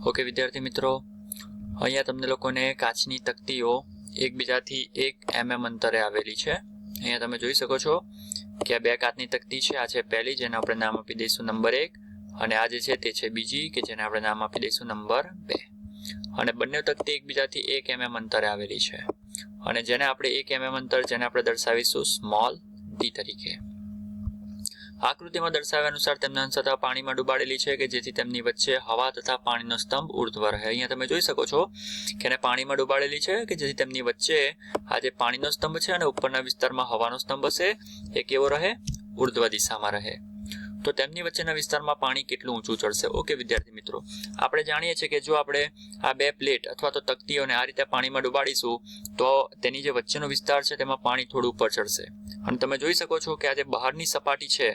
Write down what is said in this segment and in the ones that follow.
Okay વિદ્યાર્થી મિત્રો, અહીંયા તમને લોકોને કાચની તકતીઓ એકબીજાથી 1 mm અંતરે આવેલી છે. અહીંયા તમે જોઈ શકો છો કે આ બે કાચની તકતી છે. આ છે પહેલી, જેને આપણે નામ આપી દઈશું નંબર 1, અને આ જે છે તે છે બીજી, કે જેને આપણે નામ આપી દઈશું નંબર 2. અને બંને તકતી એકબીજાથી 1 mm અંતરે આવેલી છે, અને જેને આપણે 1 mm અંતર જેને આપણે દર્શાવીશું સ્મોલ d તરીકે. આકૃતિમાં દર્શાવ્યા અનુસાર તેમના અંશતઃ પાણીમાં ડૂબાડેલી છે, કે જેથી તેમની વચ્ચે હવા તથા પાણીનો સ્તંભ ઉર્ધ્વ રહે. અહીંયા તમે જોઈ શકો છો કે એને પાણીમાં ડૂબાડેલી છે, કે જેથી તેમની વચ્ચે આ જે પાણીનો સ્તંભ છે અને ઉપરના વિસ્તારમાં હવાનો સ્તંભ હશે એ કેવો રહે? ઉર્ધ્વ દિશામાં રહે. તો તેમની વચ્ચેના વિસ્તારમાં પાણી કેટલું ઊંચું ચડશે? ઓકે વિદ્યાર્થી મિત્રો, આપણે જાણીએ છીએ કે જો આપણે આ બે પ્લેટ અથવા તો તકતીઓને આ રીતે પાણીમાં ડૂબાડીશું તો તેની જે વચ્ચેનો વિસ્તાર છે તેમાં પાણી થોડું ઉપર ચડશે. અને તમે જોઈ શકો છો કે આ જે બહારની સપાટી છે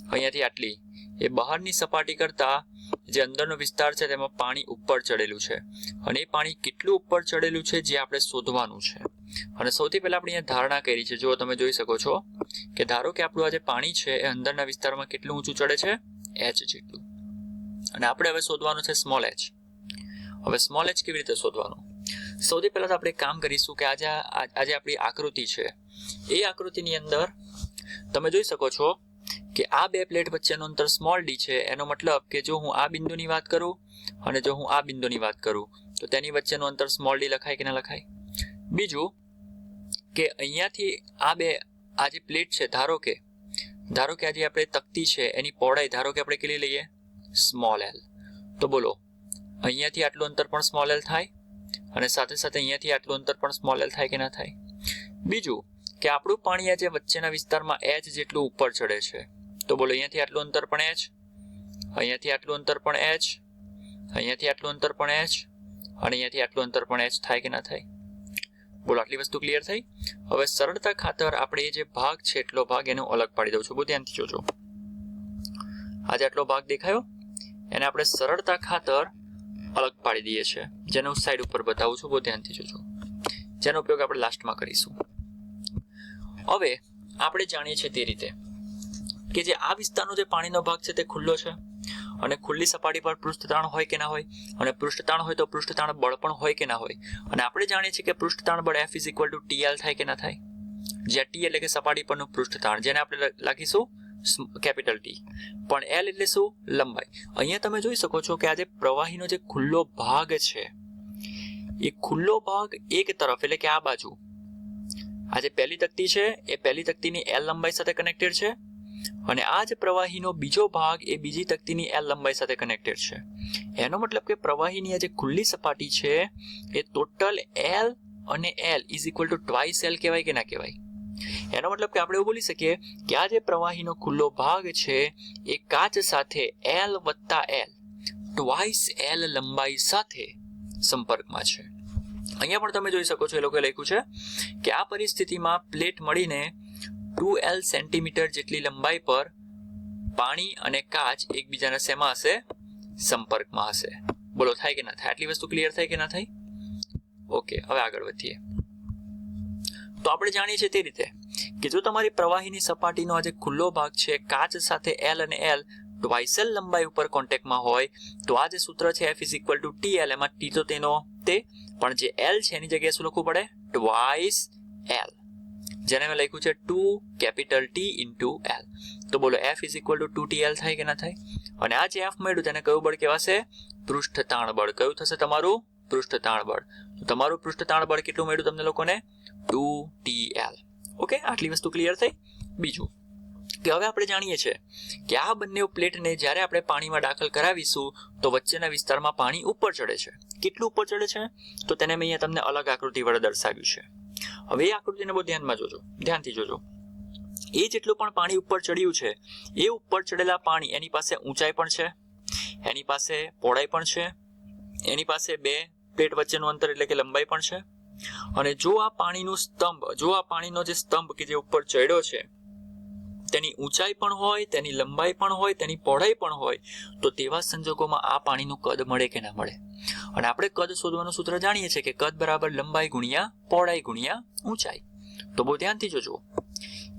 અહીંયાથી આટલી, એ બહારની સપાટી કરતા જે અંદરનો વિસ્તાર છે તેમાં પાણી ઉપર ચડેલું છે, અને એ પાણી કેટલું ઉપર ચડેલું છે જે આપણે શોધવાનું છે. અને સૌથી પહેલા આપણે અહીંયા ધારણા કરી છે. જો તમે જોઈ શકો છો કે ધારો કે આપણું આ જે પાણી છે એ અંદરના વિસ્તારમાં કેટલું ઊંચું ચડે છે? h જેટલું. અને આપણે હવે શોધવાનું છે સ્મોલ h. હવે સ્મોલ h કેવી રીતે શોધવાનું? સૌથી પહેલા તો આપણે એક કામ કરીશું કે આજે આપણી આકૃતિ છે એ આકૃતિની અંદર તમે જોઈ શકો છો કે આ બે પ્લેટ વચ્ચેનું અંતર સ્મોલ d છે. એનો મતલબ કે જો હું આ બિંદુની વાત કરું અને જો હું આ બિંદુની વાત કરું તો તેની વચ્ચેનું અંતર સ્મોલ d લખાય કે ના લખાય? બીજું કે અહીંયાથી આ જે પ્લેટ છે, ધારો કે આજે આપણે તકતી છે એની પહોળાઈ ધારો કે આપણે કેટલી લઈએ? Small l. તો બોલો, અહીંયાથી આટલું અંતર પણ સ્મોલ l થાય, અને સાથે સાથે અહીંયાથી આટલું અંતર પણ સ્મોલ l થાય કે ના થાય? બીજું કે આપણું પાણી આ જે વચ્ચેના વિસ્તારમાં h જેટલું ઉપર ચડે છે, તો બોલો અહીંયાથી આટલું અંતર પણ h, અહીંયાથી આટલું અંતર પણ h, અહીંયાથી આટલું અંતર પણ h, અને અહીંયાથી આટલું અંતર પણ h થાય કે ના થાય? બોલો, આટલી વસ્તુ ક્લિયર થઈ? હવે સરળતા ખાતર આપણે એ જે ભાગ છે એટલો ભાગ એનો અલગ પાડી દઉં છું. બહુ ધ્યાનથી જોજો. આજે આટલો ભાગ દેખાયો એને આપણે સરળતા ખાતર અલગ પાડી દઈએ છીએ, જેને હું સાઈડ ઉપર બતાવું છું. બહુ ધ્યાનથી જોજો, જેનો ઉપયોગ આપણે લાસ્ટમાં કરીશું. હવે આપણે જાણીએ છીએ તે રીતે કે જે આ વિસ્તારનો જે પાણીનો ભાગ છે તે ખુલ્લો છે, અને ખુલ્લી સપાટી પર પૃષ્ઠતાણ હોય કે ના હોય? અને પૃષ્ઠતાણ હોય તો પૃષ્ઠતાણ બળ પણ હોય કે ના હોય? અને આપણે જાણીએ છીએ કે પૃષ્ઠતાણ બળ F = TL થાય કે ના થાય? જ્યાં T એટલે કે સપાટી પરનું પૃષ્ઠતાણ, જેને આપણે લખીશું કેપિટલ T. પણ L એટલે શું? લંબાઈ. અહીંયા તમે જોઈ શકો છો કે આ જે પ્રવાહીનો જે ખુલ્લો ભાગ છે એ ખુલ્લો ભાગ એક તરફ એટલે કે આ બાજુ, આ જે પહેલી તકતી છે એ પહેલી તકતીની L લંબાઈ સાથે કનેક્ટેડ છે, અને આ જ પ્રવાહીનો બીજો ભાગ એ બીજી તકતીની L લંબાઈ સાથે કનેક્ટેડ છે. એનો મતલબ કે પ્રવાહીની આ જે ખુલ્લી સપાટી છે એ ટોટલ L અને L = twice L કહેવાય કે ના કહેવાય? એનો મતલબ કે આપણે એવું બોલી શકીએ કે આ જે પ્રવાહીનો ખુલ્લો ભાગ છે એ કાચ સાથે L + L twice L લંબાઈ સાથે સંપર્કમાં છે. અહીંયા પણ તમે જોઈ શકો છો એ લોકોએ લખ્યું છે કે આ પરિસ્થિતિમાં પ્લેટ મળીને 2L સેન્ટીમીટર જેટલી લંબાઈ પર પાણી અને કાચ એકબીજાના શેમાં હશે? સંપર્કમાં હશે. બોલો, થાય કે ના થાય? આટલી વસ્તુ ક્લિયર થાય કે ના થાય? ઓકે, હવે આગળ વધીએ. તો આપણે જાણીએ છીએ તે રીતે કે જો તમારી પ્રવાહીની સપાટીનો આ જે ખુલ્લો ભાગ છે કાચ સાથે L અને L twice L લંબાઈ ઉપર કોન્ટેક્ટમાં હોય તો આ જે સૂત્ર છે F = TL, એમાં T તો તેનો તે, પણ જે L છે એની જગ્યાએ શું લખવું પડે? twice L, જેને મેં લખ્યું છે 2T × L. તો બોલો, F = 2TL થાય કે ના થાય? અને આ જે F મળ્યું તેને કયું બળ કહેવાશે? પૃષ્ઠતાણ બળ. કયું થશે તમારું? પૃષ્ઠતાણ બળ. તો તમારું પૃષ્ઠતાણ બળ કેટલું મળ્યું તમને લોકોને? 2TL. ઓકે, આટલી વસ્તુ ક્લિયર થઈ? બીજું કે હવે આપણે જાણીએ છીએ કે આ બંને પ્લેટને જ્યારે આપણે પાણીમાં દાખલ કરાવીશું તો વચ્ચેના વિસ્તારમાં પાણી ઉપર ચડે છે. કેટલું ઉપર ચડે છે? તો તેને મેં અહીંયા તમને અલગ આકૃતિ વડે દર્શાવ્યું છે. હવે એ આકૃતિને બહુ ધ્યાનથી જોજો. એ જેટલું પણ પાણી ઉપર ચડ્યું છે એ ઉપર ચડેલા પાણી એની પાસે ઊંચાઈ પણ છે, એની પાસે પહોળાઈ પણ છે, એની પાસે બે પ્લેટ વચ્ચેનું અંતર એટલે કે લંબાઈ પણ છે. અને જો આ પાણીનો જે સ્તંભ કે જે ઉપર ચડ્યો છે તેની ઊંચાઈ પણ હોય, તેની લંબાઈ પણ હોય, તેની પહોળાઈ પણ હોય, તો તેવા સંજોગોમાં આ પાણીનું કદ મળે કે ના મળે? અને આપણે કદ શોધવાનું સૂત્ર જાણીએ છીએ કે કદ બરાબર લંબાઈ ગુણ્યા પહોળાઈ ગુણ્યા ઊંચાઈ. તો બહુ ધ્યાનથી જોજો,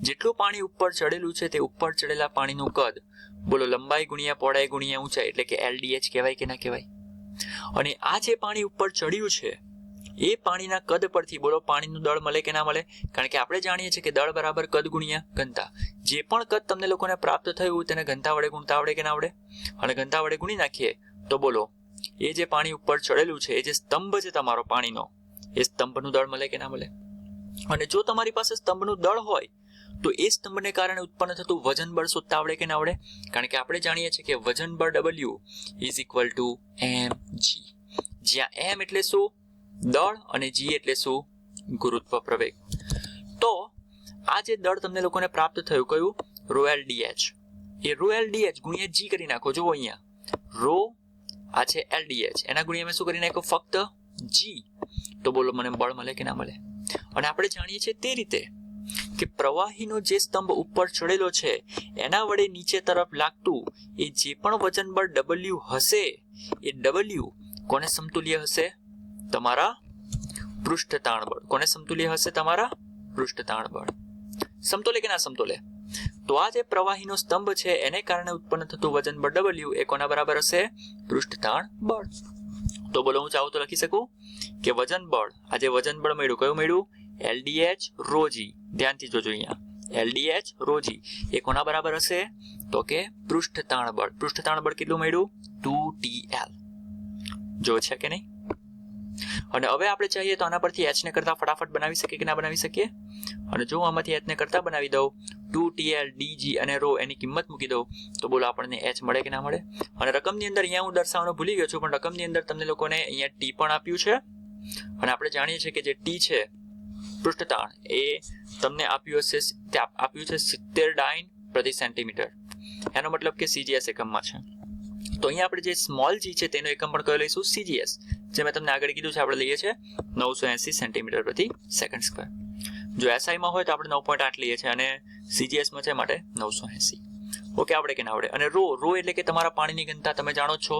જેટલું પાણી ઉપર ચડેલું છે તે ઉપર ચડેલા પાણીનું કદ બોલો લંબાઈ ગુણ્યા પહોળાઈ ગુણ્યા ઊંચાઈ એટલે કે LDH કહેવાય કે ના કહેવાય? અને આ જે પાણી ઉપર ચડ્યું છે એ પાણીના કદ પરથી બોલો પાણીનું દળ મળે કે ના મળે? કારણ કે આપણે જાણીએ છીએ કે દળ બરાબર કદ ગુણ્યા ઘનતા. જે પણ કદ તમને લોકોને પ્રાપ્ત થયું તેને ઘનતા વડે ગુણતા આવડે કે ના આવડે? અને ઘનતા વડે ગુણી નાખીએ તો બોલો એ જે પાણી ઉપર ચડેલું છે, એ જે સ્તંભ છે તમારો પાણીનો, એ સ્તંભનું દળ મળે કે ના મળે? અને જો તમારી પાસે સ્તંભનું દળ હોય તો એ સ્તંભને કારણે ઉત્પન્ન થતું વજન બળ શોધતા આવડે કે ના આવડે? કારણ કે આપણે જાણીએ છીએ કે વજન બળ W is equal to mg, જ્યાં m એટલે શું? દળ, અને g એટલે શું? ગુરુત્વ પ્રવેગ. તો આ જે દળ તમને લોકોને પ્રાપ્ત થયું કયું? ρLdh. એ ρLdh ગુણ્યા g કરી નાખો. જુઓ અહીંયા રો આ છે LdH, એના ગુણ્યા મેં શું કરી નાખ્યો? ફક્ત g. તો બોલો મને બળ મળે કે ના મળે? અને આપણે જાણીએ છીએ તે રીતે કે પ્રવાહીનો જે સ્તંભ ઉપર ચડેલો છે એના વડે નીચે તરફ લાગતું એ જે પણ વજન બળ W હશે એ W કોને સમતુલ્ય હશે? તમારા પૃષ્ઠ તાણ બળ. કોને સમતુલ્ય હશે? તમારા પૃષ્ઠ તાણ બળ. સમતોલે કે ના સમતોલે? તો આ જે પ્રવાહીનો સ્તંભ છે એને કારણે ઉત્પન્ન થતું વજન બળ W એ કોના બરાબર હશે? પૃષ્ઠ તાણ બળ. તો બોલો હું ચાહું તો લખી શકું કે વજન બળ, આ જે વજન બળ મળ્યું કયું મળ્યું? LdH ρg. ધ્યાનથી જોજો અહીંયા LdH ρg એ કોના બરાબર હશે? તો કે પૃષ્ઠ તાણ બળ. પૃષ્ઠ તાણ બળ કેટલું મળ્યું? 2TL. જો છે કે નહીં? અને હવે આપણે ચાહીએ તો આના પરથી h ને કરતા ફટાફટ બનાવી શકીએ કે ના બનાવી શકીએ? અને જો આમાંથી h ને કરતા બનાવી દઉં 2TL dg અને ρ એની કિંમત મૂકી દઉં તો બોલો આપણને h મળે કે ના મળે? અને રકમની અંદર અહીંયા હું દર્શાવવાનું ભૂલી ગયો છું, પણ રકમની અંદર તમને લોકોને અહીંયા t પણ આપ્યું છે. અને આપણે જાણીએ છીએ કે જે t છે પૃષ્ઠતાણ એ તમને આપ્યું છે 70 ડાઇન પ્રતિ સેન્ટીમીટર. એનો મતલબ કે CGS એકમમાં છે. તો અહીંયા આપણે જે સ્મોલ g છે તેનો એકમ પણ કયો લઈશું? CGS. જે મેં તમને આગળ કીધું છે આપણે લઈએ છીએ 980 સેન્ટીમીટર પ્રતિ સેકન્ડ સ્ક્વેર. જો SI માં હોય તો આપણે 9.8 લઈએ છીએ અને CGS માં છે માટે 980. ઓકે, આવડે કે ના આવડે? અને રો એટલે કે તમારા પાણીની ઘનતા તમે જાણો જ છો.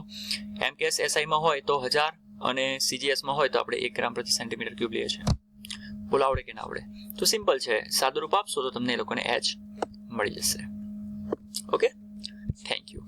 MKS SI માં હોય તો 1000 અને CGS માં હોય તો આપણે 1 ગ્રામ પ્રતિ સેન્ટીમીટર ક્યુબ લઈએ છીએ. બોલો આવડે કે ના આવડે? તો સિમ્પલ છે, સાદું રૂપ આપશો તો તમને એ લોકોને h મળી જશે. Okay, thank you.